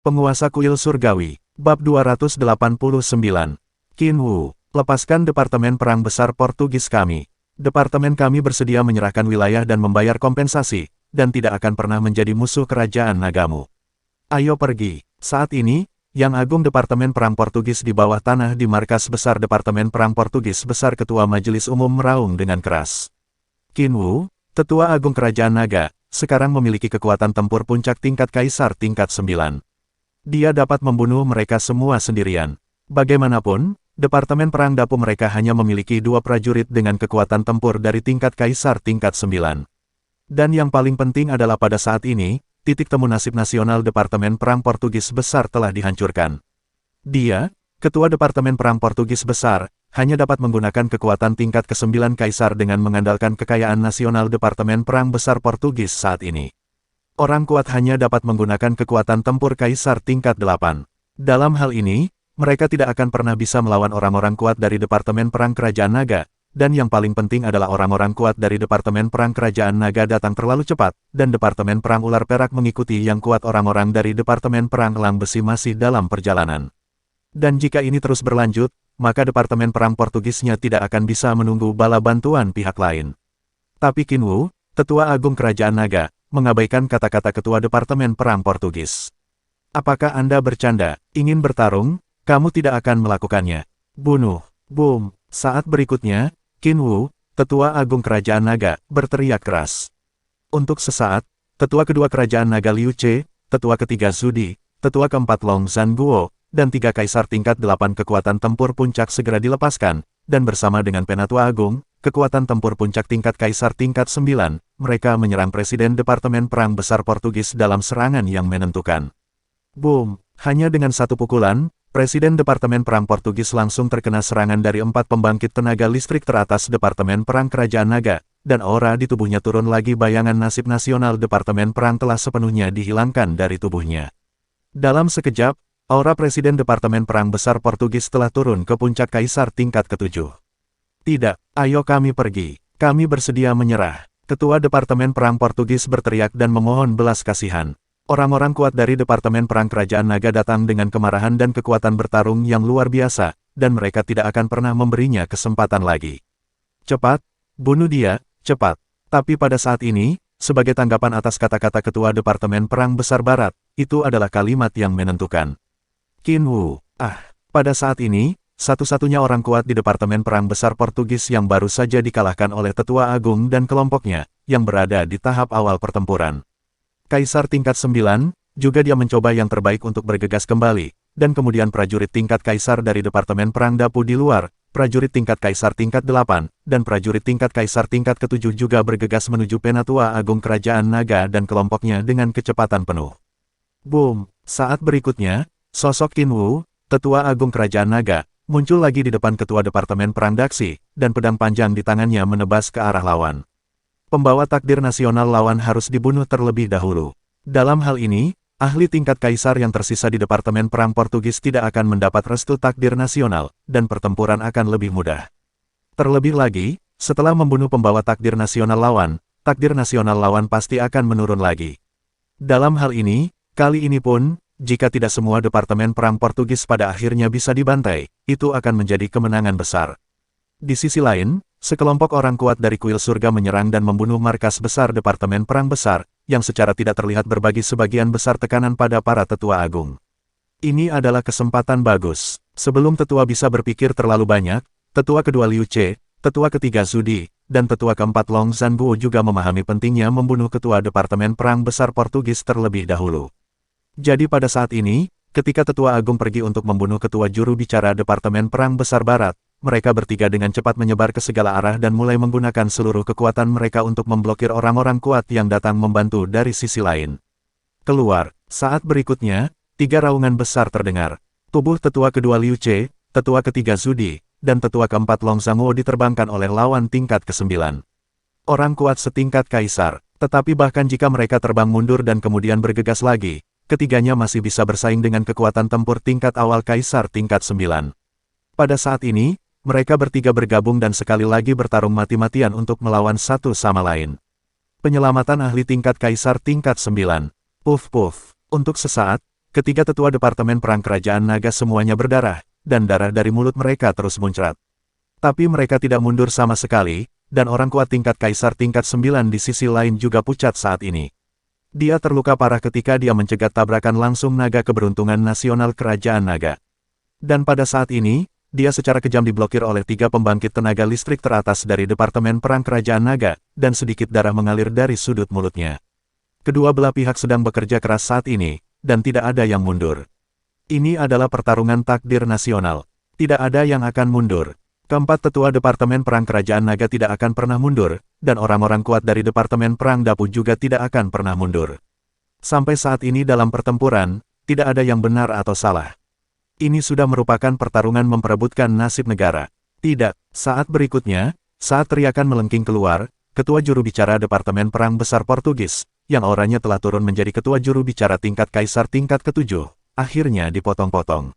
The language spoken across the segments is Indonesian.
Penguasa Kuil Surgawi, Bab 289. Qin Wu, lepaskan Departemen Perang Besar Portugis kami. Departemen kami bersedia menyerahkan wilayah dan membayar kompensasi, dan tidak akan pernah menjadi musuh kerajaan nagamu. Ayo pergi. Saat ini, Yang Agung Departemen Perang Portugis di bawah tanah di markas besar Departemen Perang Portugis besar Ketua Majelis Umum meraung dengan keras. Qin Wu, Tetua Agung Kerajaan Naga, sekarang memiliki kekuatan tempur puncak tingkat Kaisar tingkat 9. Dia dapat membunuh mereka semua sendirian. Bagaimanapun, Departemen Perang Dapu mereka hanya memiliki 2 prajurit dengan kekuatan tempur dari tingkat Kaisar tingkat 9. Dan yang paling penting adalah pada saat ini, titik temu nasib nasional Departemen Perang Portugis Besar telah dihancurkan. Dia, Ketua Departemen Perang Portugis Besar, hanya dapat menggunakan kekuatan tingkat ke-9 Kaisar dengan mengandalkan kekayaan nasional Departemen Perang Besar Portugis saat ini. Orang kuat hanya dapat menggunakan kekuatan tempur Kaisar tingkat 8. Dalam hal ini, mereka tidak akan pernah bisa melawan orang-orang kuat dari Departemen Perang Kerajaan Naga, dan yang paling penting adalah orang-orang kuat dari Departemen Perang Kerajaan Naga datang terlalu cepat, dan Departemen Perang Ular Perak mengikuti yang kuat orang-orang dari Departemen Perang Elang Besi masih dalam perjalanan. Dan jika ini terus berlanjut, maka Departemen Perang Portugisnya tidak akan bisa menunggu bala bantuan pihak lain. Tapi Qin Wu, Tetua Agung Kerajaan Naga, mengabaikan kata-kata Ketua Departemen Perang Portugis. Apakah Anda bercanda? Ingin bertarung? Kamu tidak akan melakukannya. Bunuh. Boom. Saat berikutnya, Qin Wu, Tetua Agung Kerajaan Naga, berteriak keras. Untuk sesaat, Tetua kedua Kerajaan Naga Liu Ce, Tetua ketiga Zudi, Tetua keempat Long Zhanguo, dan 3 Kaisar tingkat 8 kekuatan tempur puncak segera dilepaskan, dan bersama dengan Penatua Agung, kekuatan tempur puncak tingkat Kaisar tingkat 9, mereka menyerang Presiden Departemen Perang Besar Portugis dalam serangan yang menentukan. Boom! Hanya dengan satu pukulan, Presiden Departemen Perang Portugis langsung terkena serangan dari 4 pembangkit tenaga listrik teratas Departemen Perang Kerajaan Naga, dan aura di tubuhnya turun lagi. Bayangan nasib nasional Departemen Perang telah sepenuhnya dihilangkan dari tubuhnya. Dalam sekejap, aura Presiden Departemen Perang Besar Portugis telah turun ke puncak Kaisar tingkat ke-7. Tidak, ayo kami pergi. Kami bersedia menyerah. Ketua Departemen Perang Portugis berteriak dan memohon belas kasihan. Orang-orang kuat dari Departemen Perang Kerajaan Naga datang dengan kemarahan dan kekuatan bertarung yang luar biasa, dan mereka tidak akan pernah memberinya kesempatan lagi. Cepat, bunuh dia, cepat. Tapi pada saat ini, sebagai tanggapan atas kata-kata Ketua Departemen Perang Besar Barat, itu adalah kalimat yang menentukan. Qin Wu, pada saat ini, satu-satunya orang kuat di Departemen Perang Besar Portugis yang baru saja dikalahkan oleh Tetua Agung dan kelompoknya, yang berada di tahap awal pertempuran. Kaisar tingkat 9, juga dia mencoba yang terbaik untuk bergegas kembali, dan kemudian prajurit tingkat Kaisar dari Departemen Perang Dapu di luar, prajurit tingkat Kaisar tingkat 8, dan prajurit tingkat Kaisar tingkat ke-7 juga bergegas menuju Penatua Agung Kerajaan Naga dan kelompoknya dengan kecepatan penuh. Boom! Saat berikutnya, sosok Qin Wu, Tetua Agung Kerajaan Naga, muncul lagi di depan Ketua Departemen Perang Daksi, dan pedang panjang di tangannya menebas ke arah lawan. Pembawa takdir nasional lawan harus dibunuh terlebih dahulu. Dalam hal ini, ahli tingkat Kaisar yang tersisa di Departemen Perang Portugis tidak akan mendapat restu takdir nasional, dan pertempuran akan lebih mudah. Terlebih lagi, setelah membunuh pembawa takdir nasional lawan pasti akan menurun lagi. Dalam hal ini, kali ini pun, jika tidak semua Departemen Perang Portugis pada akhirnya bisa dibantai, itu akan menjadi kemenangan besar. Di sisi lain, sekelompok orang kuat dari Kuil Surga menyerang dan membunuh markas besar Departemen Perang Besar, yang secara tidak terlihat berbagi sebagian besar tekanan pada para Tetua Agung. Ini adalah kesempatan bagus. Sebelum Tetua bisa berpikir terlalu banyak, Tetua kedua Liu Ce, Tetua ketiga Zudi, dan Tetua keempat Long Zhanguo juga memahami pentingnya membunuh Ketua Departemen Perang Besar Portugis terlebih dahulu. Jadi pada saat ini, ketika Tetua Agung pergi untuk membunuh Ketua Juru Bicara Departemen Perang Besar Barat, mereka bertiga dengan cepat menyebar ke segala arah dan mulai menggunakan seluruh kekuatan mereka untuk memblokir orang-orang kuat yang datang membantu dari sisi lain. Keluar. Saat berikutnya, 3 raungan besar terdengar. Tubuh Tetua kedua Liu Ce, Tetua ketiga Zudi, dan Tetua keempat Long Zhanguo diterbangkan oleh lawan tingkat ke-9. Orang kuat setingkat Kaisar, tetapi bahkan jika mereka terbang mundur dan kemudian bergegas lagi, ketiganya masih bisa bersaing dengan kekuatan tempur tingkat awal Kaisar tingkat 9. Pada saat ini, mereka bertiga bergabung dan sekali lagi bertarung mati-matian untuk melawan satu sama lain. Penyelamatan ahli tingkat Kaisar tingkat 9. Puff puff. Untuk sesaat, ketiga tetua Departemen Perang Kerajaan Naga semuanya berdarah, dan darah dari mulut mereka terus muncrat. Tapi mereka tidak mundur sama sekali, dan orang kuat tingkat Kaisar tingkat 9 di sisi lain juga pucat saat ini. Dia terluka parah ketika dia mencegat tabrakan langsung naga keberuntungan nasional Kerajaan Naga. Dan pada saat ini, dia secara kejam diblokir oleh 3 pembangkit tenaga listrik teratas dari Departemen Perang Kerajaan Naga, dan sedikit darah mengalir dari sudut mulutnya. Kedua belah pihak sedang bekerja keras saat ini, dan tidak ada yang mundur. Ini adalah pertarungan takdir nasional. Tidak ada yang akan mundur. Keempat tetua Departemen Perang Kerajaan Naga tidak akan pernah mundur, dan orang-orang kuat dari Departemen Perang Dapu juga tidak akan pernah mundur. Sampai saat ini dalam pertempuran, tidak ada yang benar atau salah. Ini sudah merupakan pertarungan memperebutkan nasib negara. Tidak, saat berikutnya, saat teriakan melengking keluar, Ketua Juru Bicara Departemen Perang Besar Portugis, yang orangnya telah turun menjadi Ketua Juru Bicara tingkat Kaisar tingkat ke-7, akhirnya dipotong-potong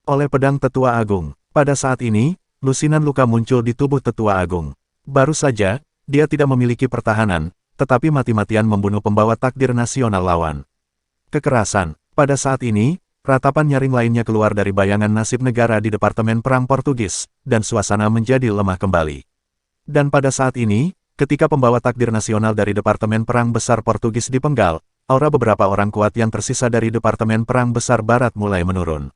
oleh pedang Tetua Agung. Pada saat ini, lusinan luka muncul di tubuh Tetua Agung. Baru saja, dia tidak memiliki pertahanan, tetapi mati-matian membunuh pembawa takdir nasional lawan. Kekerasan. Pada saat ini, ratapan nyaring lainnya keluar dari bayangan nasib negara di Departemen Perang Portugis, dan suasana menjadi lemah kembali. Dan pada saat ini, ketika pembawa takdir nasional dari Departemen Perang Besar Portugis dipenggal, aura beberapa orang kuat yang tersisa dari Departemen Perang Besar Barat mulai menurun.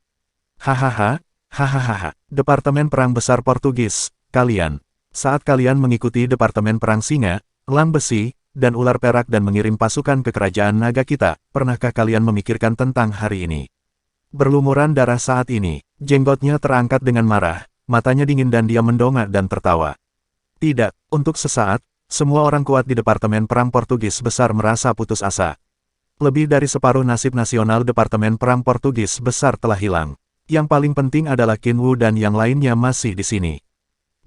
Hahaha. Hahaha, Departemen Perang Besar Portugis, kalian. Saat kalian mengikuti Departemen Perang Singa, Elang Besi, dan Ular Perak dan mengirim pasukan ke Kerajaan Naga kita, pernahkah kalian memikirkan tentang hari ini? Berlumuran darah saat ini, jenggotnya terangkat dengan marah, matanya dingin dan dia mendongak dan tertawa. Tidak, untuk sesaat, semua orang kuat di Departemen Perang Portugis Besar merasa putus asa. Lebih dari separuh nasib nasional Departemen Perang Portugis Besar telah hilang. Yang paling penting adalah Qin Wu dan yang lainnya masih di sini.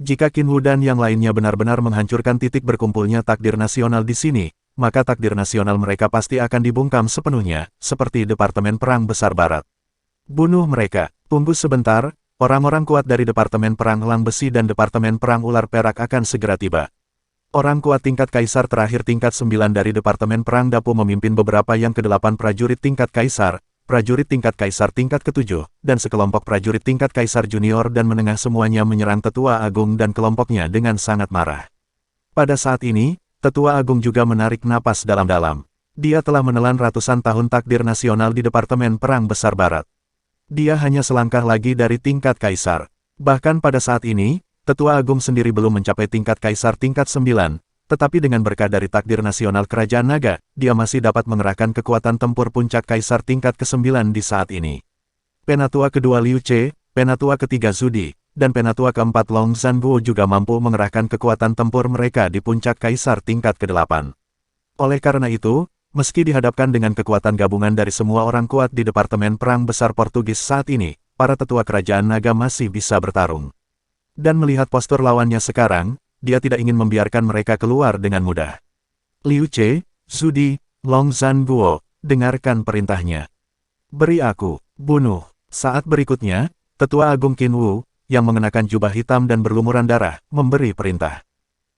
Jika Qin Wu dan yang lainnya benar-benar menghancurkan titik berkumpulnya takdir nasional di sini, maka takdir nasional mereka pasti akan dibungkam sepenuhnya, seperti Departemen Perang Besar Barat. Bunuh mereka. Tunggu sebentar, orang-orang kuat dari Departemen Perang Elang Besi dan Departemen Perang Ular Perak akan segera tiba. Orang kuat tingkat Kaisar terakhir tingkat 9 dari Departemen Perang Dapu memimpin beberapa yang ke-8 prajurit tingkat Kaisar, prajurit tingkat Kaisar tingkat ke-7, dan sekelompok prajurit tingkat Kaisar junior dan menengah semuanya menyerang Tetua Agung dan kelompoknya dengan sangat marah. Pada saat ini, Tetua Agung juga menarik napas dalam-dalam. Dia telah menelan ratusan tahun takdir nasional di Departemen Perang Besar Barat. Dia hanya selangkah lagi dari tingkat Kaisar. Bahkan pada saat ini, Tetua Agung sendiri belum mencapai tingkat Kaisar tingkat 9, tetapi dengan berkah dari takdir nasional Kerajaan Naga, dia masih dapat mengerahkan kekuatan tempur puncak Kaisar tingkat ke-9 di saat ini. Penatua kedua Liu Ce, Penatua ketiga Zudi, dan Penatua keempat Long Zanguo juga mampu mengerahkan kekuatan tempur mereka di puncak Kaisar tingkat ke-8. Oleh karena itu, meski dihadapkan dengan kekuatan gabungan dari semua orang kuat di Departemen Perang Besar Portugis saat ini, para tetua Kerajaan Naga masih bisa bertarung. Dan melihat postur lawannya sekarang, dia tidak ingin membiarkan mereka keluar dengan mudah. Liu Ce, Zudi, Long Zanguo, dengarkan perintahnya. Beri aku, bunuh. Saat berikutnya, Tetua Agung Qin Wu, yang mengenakan jubah hitam dan berlumuran darah, memberi perintah.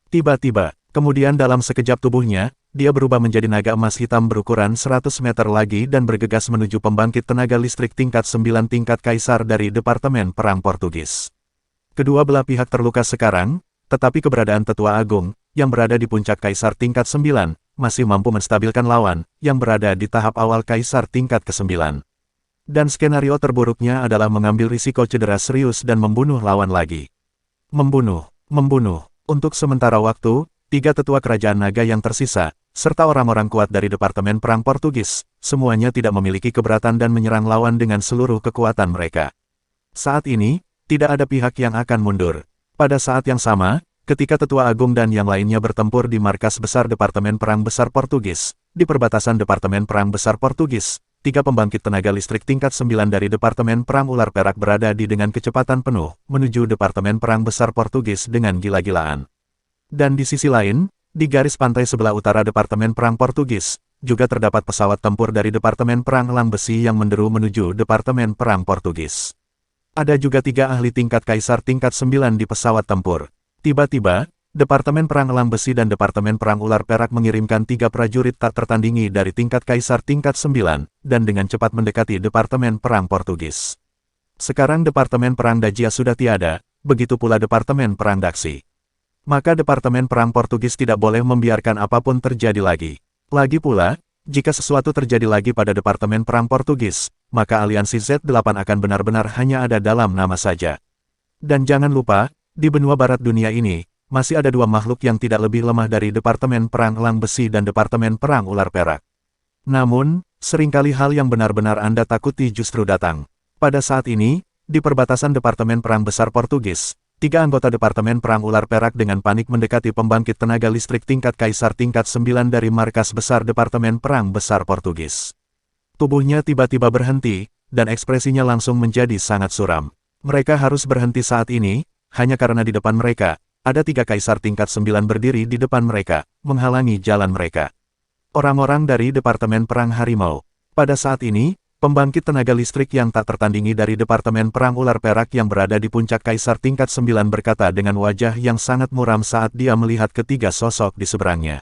Tiba-tiba, kemudian dalam sekejap tubuhnya, dia berubah menjadi naga emas hitam berukuran 100 meter lagi dan bergegas menuju pembangkit tenaga listrik tingkat 9 tingkat Kaisar dari Departemen Perang Portugis. Kedua belah pihak terluka sekarang, tetapi keberadaan Tetua Agung, yang berada di puncak Kaisar tingkat 9, masih mampu menstabilkan lawan, yang berada di tahap awal Kaisar tingkat ke-9. Dan skenario terburuknya adalah mengambil risiko cedera serius dan membunuh lawan lagi. Membunuh. Untuk sementara waktu, 3 tetua Kerajaan Naga yang tersisa, serta orang-orang kuat dari Departemen Perang Portugis, semuanya tidak memiliki keberatan dan menyerang lawan dengan seluruh kekuatan mereka. Saat ini, tidak ada pihak yang akan mundur. Pada saat yang sama, ketika Tetua Agung dan yang lainnya bertempur di markas besar Departemen Perang Besar Portugis, di perbatasan Departemen Perang Besar Portugis, 3 pembangkit tenaga listrik tingkat 9 dari Departemen Perang Ular Perak berada dengan kecepatan penuh, menuju Departemen Perang Besar Portugis dengan gila-gilaan. Dan di sisi lain, di garis pantai sebelah utara Departemen Perang Portugis, juga terdapat pesawat tempur dari Departemen Perang Elang Besi yang menderu menuju Departemen Perang Portugis. Ada juga 3 ahli tingkat Kaisar tingkat 9 di pesawat tempur. Tiba-tiba, Departemen Perang Elang Besi dan Departemen Perang Ular Perak mengirimkan 3 prajurit tak tertandingi dari tingkat Kaisar tingkat 9, dan dengan cepat mendekati Departemen Perang Portugis. Sekarang Departemen Perang Dajia sudah tiada, begitu pula Departemen Perang Daksi. Maka Departemen Perang Portugis tidak boleh membiarkan apapun terjadi lagi. Lagi pula, jika sesuatu terjadi lagi pada Departemen Perang Portugis, maka aliansi Z8 akan benar-benar hanya ada dalam nama saja. Dan jangan lupa, di benua barat dunia ini, masih ada 2 makhluk yang tidak lebih lemah dari Departemen Perang Elang Besi dan Departemen Perang Ular Perak. Namun, seringkali hal yang benar-benar Anda takuti justru datang. Pada saat ini, di perbatasan Departemen Perang Besar Portugis, 3 anggota Departemen Perang Ular Perak dengan panik mendekati pembangkit tenaga listrik tingkat Kaisar tingkat 9 dari markas besar Departemen Perang Besar Portugis. Tubuhnya tiba-tiba berhenti, dan ekspresinya langsung menjadi sangat suram. Mereka harus berhenti saat ini, hanya karena di depan mereka, ada 3 Kaisar tingkat 9 berdiri di depan mereka, menghalangi jalan mereka. Orang-orang dari Departemen Perang Harimau. Pada saat ini, pembangkit tenaga listrik yang tak tertandingi dari Departemen Perang Ular Perak yang berada di puncak Kaisar tingkat 9 berkata dengan wajah yang sangat muram saat dia melihat ketiga sosok di seberangnya.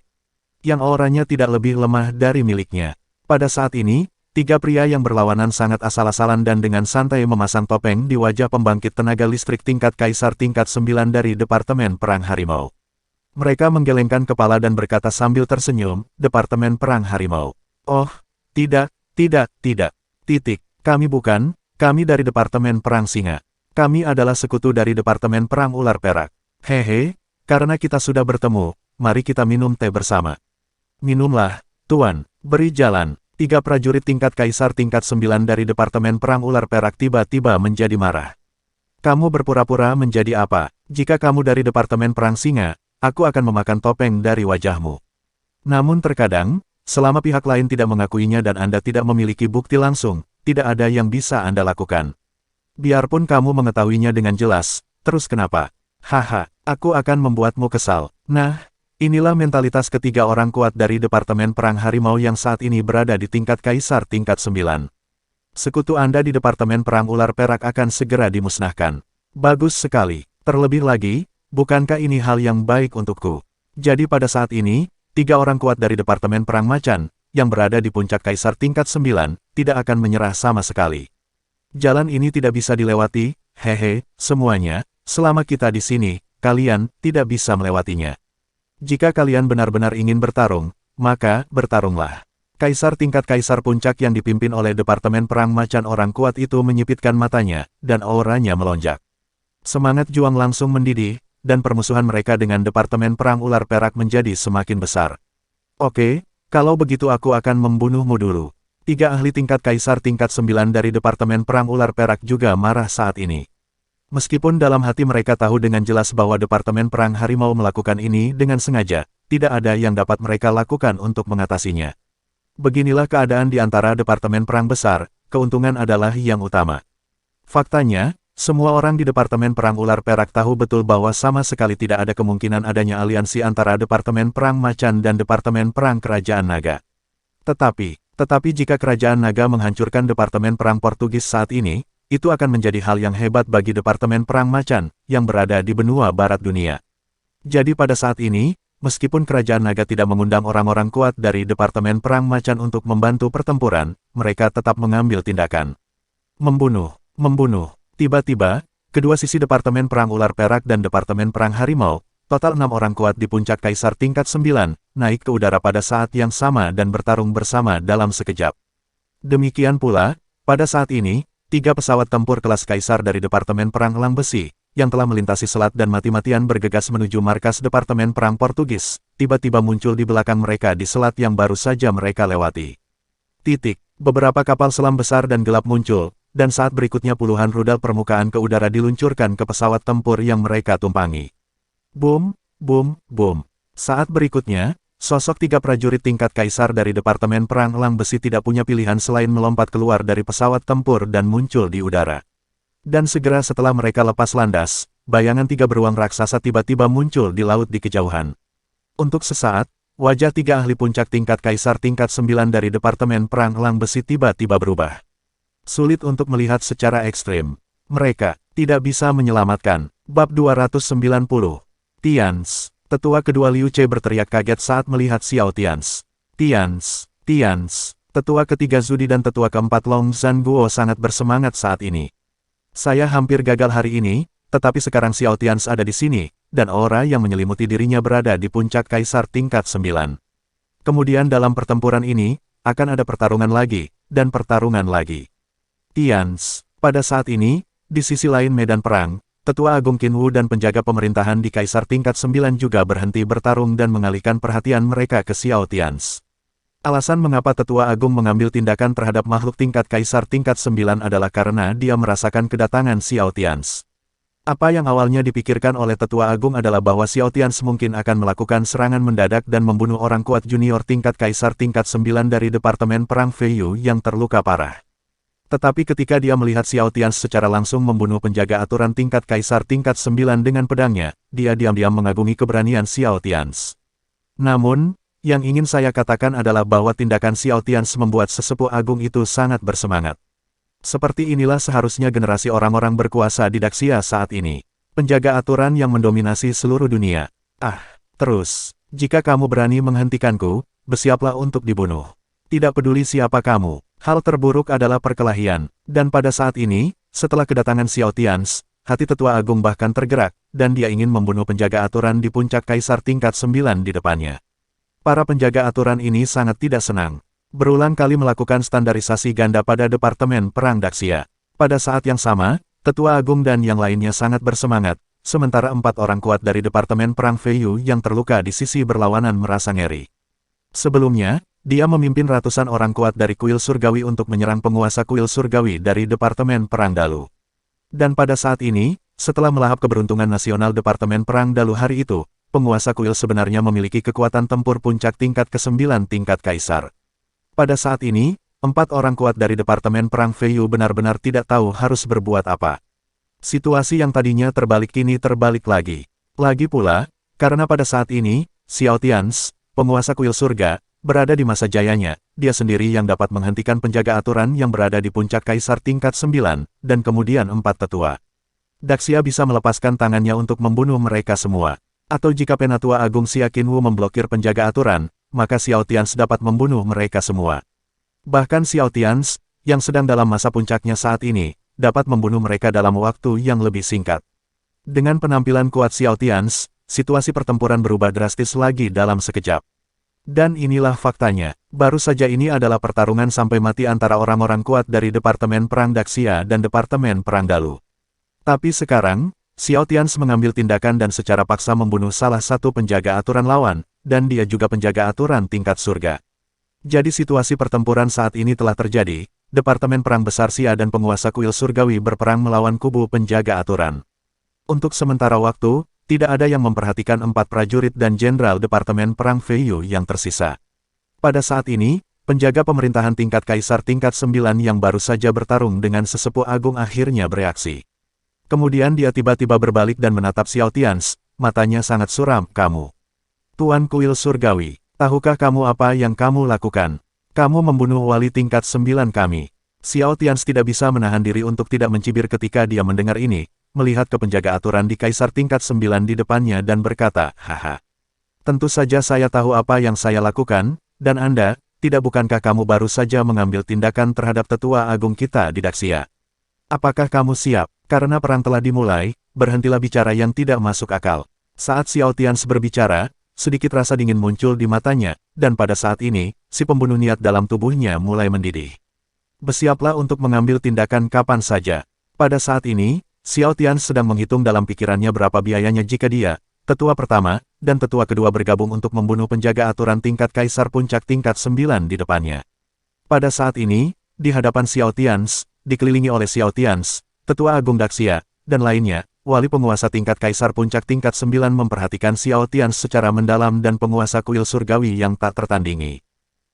Yang auranya tidak lebih lemah dari miliknya. Pada saat ini, 3 pria yang berlawanan sangat asal-asalan dan dengan santai memasang topeng di wajah pembangkit tenaga listrik tingkat Kaisar tingkat 9 dari Departemen Perang Harimau. Mereka menggelengkan kepala dan berkata sambil tersenyum, Departemen Perang Harimau. Oh, tidak, tidak. Kami bukan, kami dari Departemen Perang Singa. Kami adalah sekutu dari Departemen Perang Ular Perak. Hehe, karena kita sudah bertemu, mari kita minum teh bersama. Minumlah, Tuan, beri jalan. 3 prajurit tingkat Kaisar tingkat 9 dari Departemen Perang Ular Perak tiba-tiba menjadi marah. Kamu berpura-pura menjadi apa? Jika kamu dari Departemen Perang Singa, aku akan memakan topeng dari wajahmu. Namun terkadang, selama pihak lain tidak mengakuinya dan Anda tidak memiliki bukti langsung, tidak ada yang bisa Anda lakukan. Biarpun kamu mengetahuinya dengan jelas, terus kenapa? Haha, aku akan membuatmu kesal. Nah, inilah mentalitas ketiga orang kuat dari Departemen Perang Harimau yang saat ini berada di tingkat Kaisar tingkat 9. Sekutu Anda di Departemen Perang Ular Perak akan segera dimusnahkan. Bagus sekali. Terlebih lagi, bukankah ini hal yang baik untukku? Jadi pada saat ini, 3 orang kuat dari Departemen Perang Macan, yang berada di puncak Kaisar tingkat 9, tidak akan menyerah sama sekali. Jalan ini tidak bisa dilewati, hehe, semuanya, selama kita di sini, kalian tidak bisa melewatinya. Jika kalian benar-benar ingin bertarung, maka bertarunglah. Kaisar tingkat Kaisar puncak yang dipimpin oleh Departemen Perang Macan orang kuat itu menyipitkan matanya, dan auranya melonjak. Semangat juang langsung mendidih, dan permusuhan mereka dengan Departemen Perang Ular Perak menjadi semakin besar. Oke, kalau begitu aku akan membunuhmu dulu. 3 ahli tingkat Kaisar tingkat 9 dari Departemen Perang Ular Perak juga marah saat ini. Meskipun dalam hati mereka tahu dengan jelas bahwa Departemen Perang Harimau melakukan ini dengan sengaja, tidak ada yang dapat mereka lakukan untuk mengatasinya. Beginilah keadaan di antara Departemen Perang Besar, keuntungan adalah yang utama. Faktanya, semua orang di Departemen Perang Ular Perak tahu betul bahwa sama sekali tidak ada kemungkinan adanya aliansi antara Departemen Perang Macan dan Departemen Perang Kerajaan Naga. Tetapi jika Kerajaan Naga menghancurkan Departemen Perang Portugis saat ini, itu akan menjadi hal yang hebat bagi Departemen Perang Macan, yang berada di benua barat dunia. Jadi pada saat ini, meskipun Kerajaan Naga tidak mengundang orang-orang kuat dari Departemen Perang Macan untuk membantu pertempuran, mereka tetap mengambil tindakan. Membunuh. Tiba-tiba, kedua sisi Departemen Perang Ular Perak dan Departemen Perang Harimau, total 6 orang kuat di puncak Kaisar tingkat 9, naik ke udara pada saat yang sama dan bertarung bersama dalam sekejap. Demikian pula, pada saat ini, 3 pesawat tempur kelas Kaisar dari Departemen Perang Elang Besi, yang telah melintasi selat dan mati-matian bergegas menuju markas Departemen Perang Portugis, tiba-tiba muncul di belakang mereka di selat yang baru saja mereka lewati. Beberapa kapal selam besar dan gelap muncul, dan saat berikutnya puluhan rudal permukaan ke udara diluncurkan ke pesawat tempur yang mereka tumpangi. Boom. Saat berikutnya, sosok 3 prajurit tingkat Kaisar dari Departemen Perang Elang Besi tidak punya pilihan selain melompat keluar dari pesawat tempur dan muncul di udara. Dan segera setelah mereka lepas landas, bayangan 3 beruang raksasa tiba-tiba muncul di laut di kejauhan. Untuk sesaat, wajah 3 ahli puncak tingkat Kaisar tingkat 9 dari Departemen Perang Elang Besi tiba-tiba berubah. Sulit untuk melihat secara ekstrim. Mereka tidak bisa menyelamatkan. Bab 290. Tians. Tetua kedua Liu Che berteriak kaget saat melihat Xiao Tians. Tians. Tetua ketiga Zudi dan tetua keempat Long Zhanguo sangat bersemangat saat ini. Saya hampir gagal hari ini, tetapi sekarang Xiao Tians ada di sini, dan aura yang menyelimuti dirinya berada di puncak kaisar tingkat 9. Kemudian dalam pertempuran ini, akan ada pertarungan lagi, dan pertarungan lagi. Tians, pada saat ini, di sisi lain medan perang, Tetua Agung Qin Wu dan penjaga pemerintahan di kaisar tingkat 9 juga berhenti bertarung dan mengalihkan perhatian mereka ke Xiao Tians. Alasan mengapa Tetua Agung mengambil tindakan terhadap makhluk tingkat kaisar tingkat 9 adalah karena dia merasakan kedatangan Xiao Tians. Apa yang awalnya dipikirkan oleh Tetua Agung adalah bahwa Xiao Tians mungkin akan melakukan serangan mendadak dan membunuh orang kuat junior tingkat kaisar tingkat 9 dari Departemen Perang Feiyu yang terluka parah. Tetapi ketika dia melihat Xiao Tians secara langsung membunuh penjaga aturan tingkat kaisar tingkat 9 dengan pedangnya, dia diam-diam mengagumi keberanian Xiao Tians. Namun, yang ingin saya katakan adalah bahwa tindakan Xiao Tians membuat sesepuh agung itu sangat bersemangat. Seperti inilah seharusnya generasi orang-orang berkuasa di Daxia saat ini. Penjaga aturan yang mendominasi seluruh dunia. Terus, jika kamu berani menghentikanku, bersiaplah untuk dibunuh. Tidak peduli siapa kamu, hal terburuk adalah perkelahian. Dan pada saat ini, setelah kedatangan Xiao Tians, hati Tetua Agung bahkan tergerak, dan dia ingin membunuh penjaga aturan di puncak kaisar tingkat 9 di depannya. Para penjaga aturan ini sangat tidak senang. Berulang kali melakukan standarisasi ganda pada Departemen Perang Daxia. Pada saat yang sama, Tetua Agung dan yang lainnya sangat bersemangat, sementara 4 orang kuat dari Departemen Perang Feiyu yang terluka di sisi berlawanan merasa ngeri. Sebelumnya, dia memimpin ratusan orang kuat dari kuil surgawi untuk menyerang penguasa kuil surgawi dari Departemen Perang Dalu. Dan pada saat ini, setelah melahap keberuntungan nasional Departemen Perang Dalu hari itu, penguasa kuil sebenarnya memiliki kekuatan tempur puncak tingkat ke-9 tingkat kaisar. Pada saat ini, 4 orang kuat dari Departemen Perang Feiyu benar-benar tidak tahu harus berbuat apa. Situasi yang tadinya terbalik kini terbalik lagi. Lagi pula, karena pada saat ini, Xiao Tians, penguasa kuil surga, berada di masa jayanya, dia sendiri yang dapat menghentikan penjaga aturan yang berada di puncak kaisar tingkat 9, dan kemudian 4 tetua. Daxia bisa melepaskan tangannya untuk membunuh mereka semua. Atau jika Penatua Agung Xia Qin Wu memblokir penjaga aturan, maka Xiao Tians dapat membunuh mereka semua. Bahkan Xiao Tians, yang sedang dalam masa puncaknya saat ini, dapat membunuh mereka dalam waktu yang lebih singkat. Dengan penampilan kuat Xiao Tians, situasi pertempuran berubah drastis lagi dalam sekejap. Dan inilah faktanya, baru saja ini adalah pertarungan sampai mati antara orang-orang kuat dari Departemen Perang Daxia dan Departemen Perang Dalu. Tapi sekarang, Xiao Tians mengambil tindakan dan secara paksa membunuh salah satu penjaga aturan lawan, dan dia juga penjaga aturan tingkat surga. Jadi situasi pertempuran saat ini telah terjadi, Departemen Perang Besar Xia dan penguasa kuil surgawi berperang melawan kubu penjaga aturan. Untuk sementara waktu, tidak ada yang memperhatikan 4 prajurit dan jenderal Departemen Perang Feiyu yang tersisa. Pada saat ini, penjaga pemerintahan tingkat kaisar tingkat 9 yang baru saja bertarung dengan sesepuh agung akhirnya bereaksi. Kemudian dia tiba-tiba berbalik dan menatap Xiao Tians, matanya sangat suram. Kamu, Tuan Kuil Surgawi, tahukah kamu apa yang kamu lakukan? Kamu membunuh wali tingkat 9 kami. Xiao Tians tidak bisa menahan diri untuk tidak mencibir ketika dia mendengar ini, melihat ke penjaga aturan di kaisar tingkat 9 di depannya dan berkata, haha. Tentu saja saya tahu apa yang saya lakukan, dan Anda, tidak bukankah kamu baru saja mengambil tindakan terhadap tetua agung kita di Daxia? Apakah kamu siap? Karena perang telah dimulai, berhentilah bicara yang tidak masuk akal. Saat Xiao Tians berbicara, sedikit rasa dingin muncul di matanya, dan pada saat ini, si pembunuh niat dalam tubuhnya mulai mendidih. Bersiaplah untuk mengambil tindakan kapan saja. Pada saat ini, Xiao Tians sedang menghitung dalam pikirannya berapa biayanya jika dia, tetua pertama, dan tetua kedua bergabung untuk membunuh penjaga aturan tingkat kaisar puncak tingkat 9 di depannya. Pada saat ini, di hadapan Xiao Tians, dikelilingi oleh Xiao Tians, Tetua Agung Daxia, dan lainnya, wali penguasa tingkat kaisar puncak tingkat 9 memperhatikan Xiao Tians secara mendalam dan penguasa kuil surgawi yang tak tertandingi.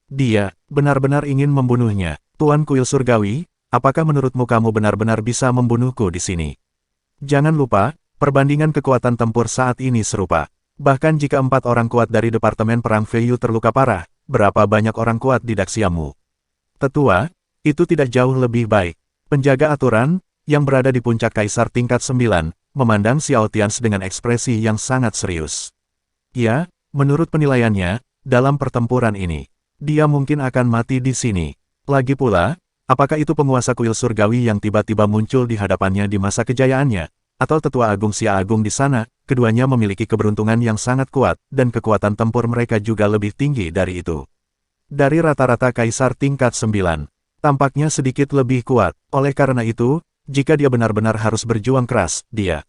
Dia, benar-benar ingin membunuhnya. Tuan Kuil Surgawi, apakah menurutmu kamu benar-benar bisa membunuhku di sini? Jangan lupa, perbandingan kekuatan tempur saat ini serupa. Bahkan jika 4 orang kuat dari Departemen Perang Feiyu terluka parah, berapa banyak orang kuat di Daxiamu? Tetua, itu tidak jauh lebih baik. Penjaga aturan, yang berada di puncak kaisar tingkat 9, memandang Xiao Tians dengan ekspresi yang sangat serius. Ya, menurut penilaiannya, dalam pertempuran ini, dia mungkin akan mati di sini. Lagi pula, apakah itu penguasa kuil surgawi yang tiba-tiba muncul di hadapannya di masa kejayaannya, atau tetua agung Xia Agung di sana? Keduanya memiliki keberuntungan yang sangat kuat, dan kekuatan tempur mereka juga lebih tinggi dari itu. Dari rata-rata kaisar tingkat 9, tampaknya sedikit lebih kuat. Oleh karena itu, jika dia benar-benar harus berjuang keras, dia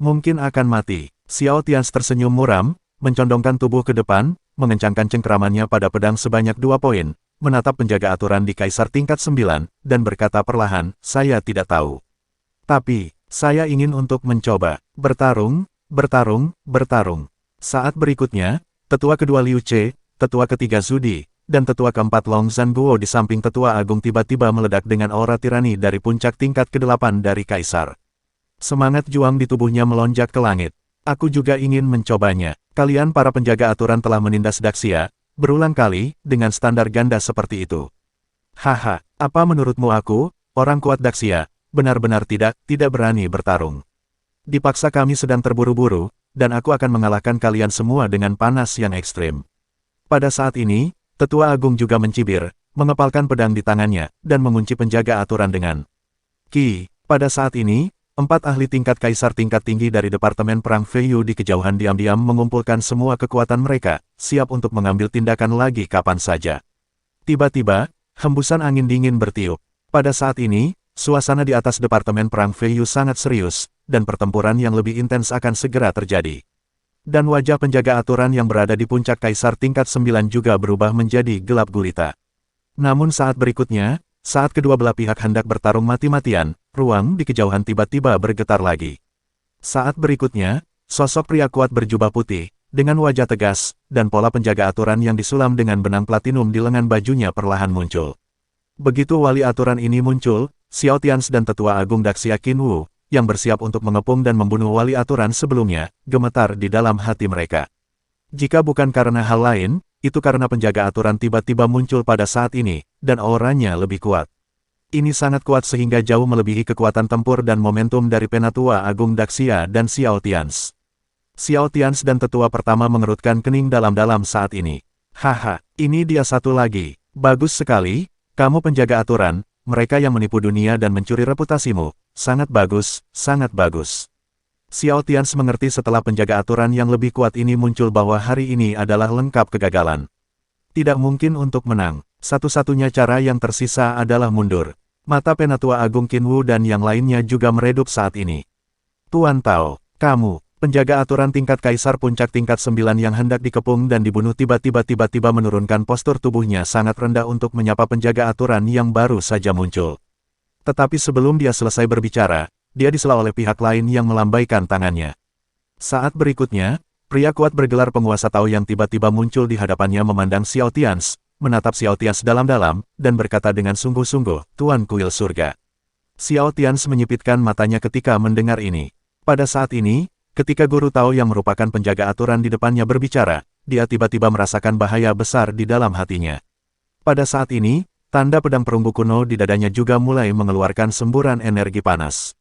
mungkin akan mati. Xiao Tians tersenyum muram, mencondongkan tubuh ke depan, mengencangkan cengkeramannya pada pedang sebanyak 2 poin, menatap penjaga aturan di kaisar tingkat 9, dan berkata perlahan, saya tidak tahu. Tapi, saya ingin untuk mencoba. Bertarung, bertarung, bertarung. Saat berikutnya, tetua kedua Liu Ce, tetua ketiga Zudi, dan tetua keempat Long Zhanguo di samping tetua agung tiba-tiba meledak dengan aura tirani dari puncak tingkat ke-8 dari kaisar. Semangat juang di tubuhnya melonjak ke langit. Aku juga ingin mencobanya. Kalian para penjaga aturan telah menindas Daxia, berulang kali, dengan standar ganda seperti itu. Haha, apa menurutmu aku, orang kuat Daxia, benar-benar tidak berani bertarung. Dipaksa kami sedang terburu-buru, dan aku akan mengalahkan kalian semua dengan panas yang ekstrim. Pada saat ini, tetua agung juga mencibir, mengepalkan pedang di tangannya, dan mengunci penjaga aturan dengan Ki. Pada saat ini, 4 ahli tingkat kaisar tingkat tinggi dari Departemen Perang Feiyu di kejauhan diam-diam mengumpulkan semua kekuatan mereka, siap untuk mengambil tindakan lagi kapan saja. Tiba-tiba, hembusan angin dingin bertiup. Pada saat ini, suasana di atas Departemen Perang Feiyu sangat serius, dan pertempuran yang lebih intens akan segera terjadi. Dan wajah penjaga aturan yang berada di puncak kaisar tingkat 9 juga berubah menjadi gelap gulita. Namun saat berikutnya, saat kedua belah pihak hendak bertarung mati-matian, ruang di kejauhan tiba-tiba bergetar lagi. Saat berikutnya, sosok pria kuat berjubah putih, dengan wajah tegas, dan pola penjaga aturan yang disulam dengan benang platinum di lengan bajunya perlahan muncul. Begitu wali aturan ini muncul, Xiao Tians dan tetua agung Daxia Qinwu, yang bersiap untuk mengepung dan membunuh wali aturan sebelumnya, gemetar di dalam hati mereka. Jika bukan karena hal lain, itu karena penjaga aturan tiba-tiba muncul pada saat ini, dan auranya lebih kuat. Ini sangat kuat sehingga jauh melebihi kekuatan tempur dan momentum dari Penatua Agung Daxia dan Xiao Tians. Xiao Tians dan tetua pertama mengerutkan kening dalam-dalam saat ini. Haha, ini dia satu lagi. Bagus sekali, kamu penjaga aturan, mereka yang menipu dunia dan mencuri reputasimu. Sangat bagus, sangat bagus. Xiao Tians mengerti setelah penjaga aturan yang lebih kuat ini muncul bahwa hari ini adalah lengkap kegagalan. Tidak mungkin untuk menang. Satu-satunya cara yang tersisa adalah mundur. Mata Penatua Agung Qinwu dan yang lainnya juga meredup saat ini. Tuan Tao, kamu, penjaga aturan tingkat kaisar puncak tingkat 9 yang hendak dikepung dan dibunuh tiba-tiba menurunkan postur tubuhnya sangat rendah untuk menyapa penjaga aturan yang baru saja muncul. Tetapi sebelum dia selesai berbicara, dia disela oleh pihak lain yang melambaikan tangannya. Saat berikutnya, pria kuat bergelar penguasa Tao yang tiba-tiba muncul di hadapannya memandang Xiao Tians, menatap Xiao Tians dalam-dalam, dan berkata dengan sungguh-sungguh, Tuan Kuil Surga. Xiao Tians menyipitkan matanya ketika mendengar ini. Pada saat ini, ketika guru Tao yang merupakan penjaga aturan di depannya berbicara, dia tiba-tiba merasakan bahaya besar di dalam hatinya. Pada saat ini, tanda pedang perunggu kuno di dadanya juga mulai mengeluarkan semburan energi panas.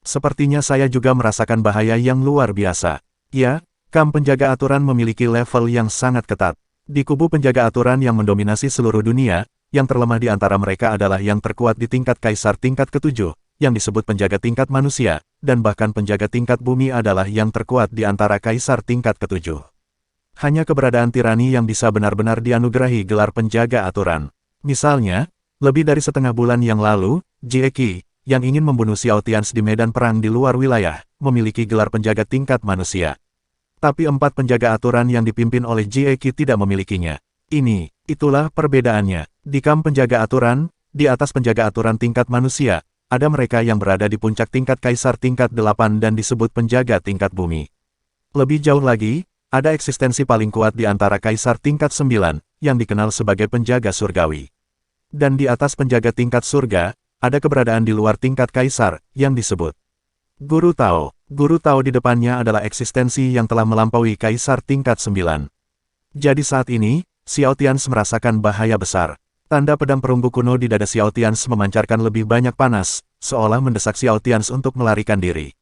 Sepertinya saya juga merasakan bahaya yang luar biasa. Ya, kam penjaga aturan memiliki level yang sangat ketat. Di kubu penjaga aturan yang mendominasi seluruh dunia, yang terlemah di antara mereka adalah yang terkuat di tingkat kaisar tingkat ke-7, yang disebut penjaga tingkat manusia, dan bahkan penjaga tingkat bumi adalah yang terkuat di antara kaisar tingkat ke-7. Hanya keberadaan tirani yang bisa benar-benar dianugerahi gelar penjaga aturan. Misalnya, lebih dari setengah bulan yang lalu, Jie Qi, yang ingin membunuh Xiao Tians di medan perang di luar wilayah, memiliki gelar penjaga tingkat manusia. Tapi 4 penjaga aturan yang dipimpin oleh Jie Qi tidak memilikinya. Itulah perbedaannya. Di kam penjaga aturan, di atas penjaga aturan tingkat manusia, ada mereka yang berada di puncak tingkat kaisar tingkat 8 dan disebut penjaga tingkat bumi. Lebih jauh lagi, ada eksistensi paling kuat di antara kaisar tingkat 9, yang dikenal sebagai penjaga surgawi. Dan di atas penjaga tingkat surga, ada keberadaan di luar tingkat kaisar, yang disebut Guru Tao. Guru Tao di depannya adalah eksistensi yang telah melampaui kaisar tingkat 9. Jadi saat ini, Xiao Tians merasakan bahaya besar. Tanda pedang perunggu kuno di dada Xiao Tians memancarkan lebih banyak panas, seolah mendesak Xiao Tians untuk melarikan diri.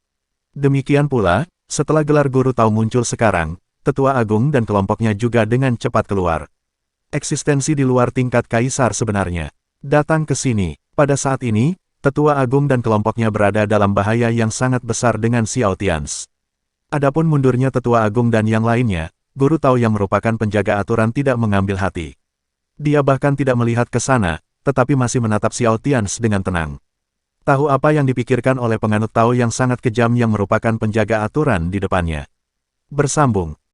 Demikian pula, setelah gelar Guru Tao muncul sekarang, Tetua Agung dan kelompoknya juga dengan cepat keluar. Eksistensi di luar tingkat kaisar sebenarnya. Datang ke sini. Pada saat ini, Tetua Agung dan kelompoknya berada dalam bahaya yang sangat besar dengan Xiao Tians. Adapun mundurnya Tetua Agung dan yang lainnya, Guru Tao yang merupakan penjaga aturan tidak mengambil hati. Dia bahkan tidak melihat ke sana, tetapi masih menatap Xiao Tians dengan tenang. Tahu apa yang dipikirkan oleh penganut Tao yang sangat kejam yang merupakan penjaga aturan di depannya. Bersambung.